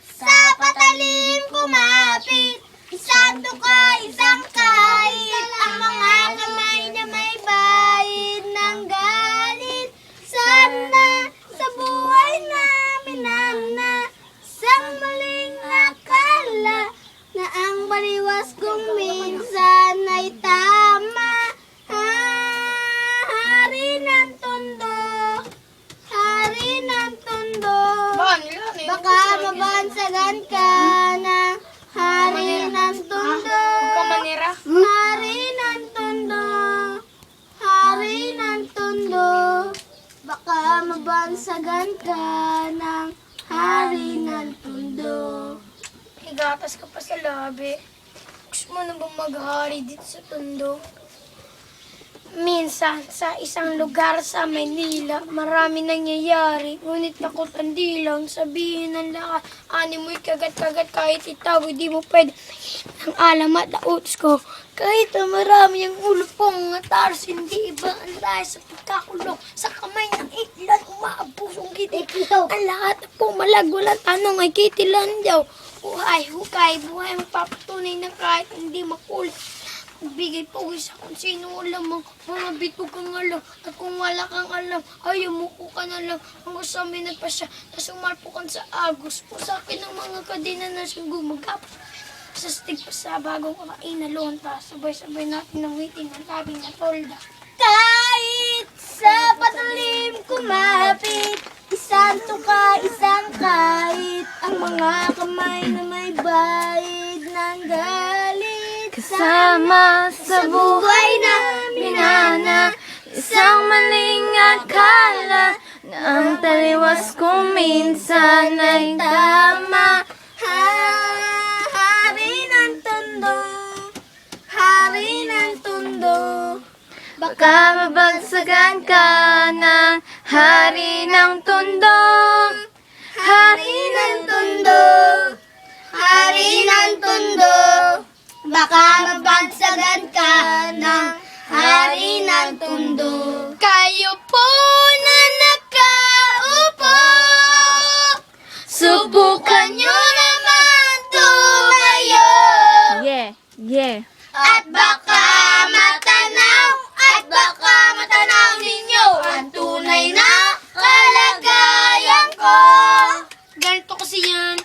sa patalim kumapit. Isang tuka, isang kahit, ang mga kamay na may bahid ng galit. Sana sa buhay namin isang maling akala na ang baliwas kong minsan ay tama. Hari ng tondo, hari ng tondo, baka mabansagan ka na. Hari ng tondo, hari ng tondo, hari ng tondo, baka mabansagan ka ng hari ng tondo. Higatas ka pa sa labi. Gusto mo na ba maghari dito sa tondo? Minsan, sa isang lugar sa Maynila, marami nangyayari. Ngunit takot ang dilang, sabihin ng lahat, ani mo'y kagat-kagat kahit itago, di mo pwede ang alamat na utos ko. Kahit na marami ang ulo pong ataros, hindi iba ang dahil sa pagkakulong. Sa kamay ng ilan, umaabusong gitik. Ang lahat na pumalag, walang tanong ay kitilan daw. Buhay, hukay, buhay, magpapatunay na kahit hindi makulit. Bigay pawis sa kung sino alam mo, mga bitog kang alam, at kung wala kang alam, ay umuko ka na lang, ang usami nagpasya, na sumarpukan sa agos, po sa akin ang mga kadena na siyang gumagapos. Sa stig pa sa bagong kakain na lonta, sabay-sabay natin ng waiting ng labing na tolda. Kahit sa patalim kumapit, isang tuka, isang kahit, ang mga kamay na may bahid ng galit. Kasama sa buhay na minana, isang maling akala na ang taliwas ko minsan ay tama. Hari ng tondo, hari ng tondo, Baka mabagsagan ka ng hari ng tondo. hari ng tondo, hari ng tondo, baka mabagsagan ka ng hari ng tondo. Kayo po na nakaupo, Subukan nyo naman tumayo, Yeah. at baka matanaw ninyo ang tunay na kalagayan ko. ganito kasi yan.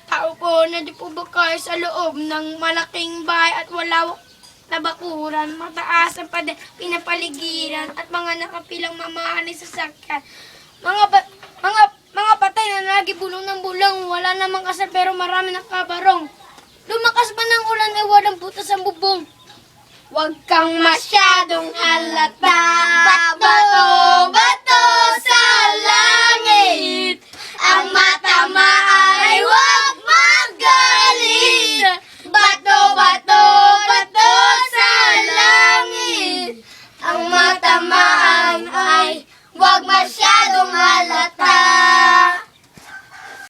Tao po na di po ba kayo sa loob ng malaking bahay at wala na bakuran, mataas ang pinapaligiran at mga nakapilang mamahan sa sasakyan. Mga patay na lagi bulong ng bulong, wala namang kasal pero marami nakabarong. Lumakas pa ng ulan ay walang butas ang bubong. Huwag kang masyadong halata, bato.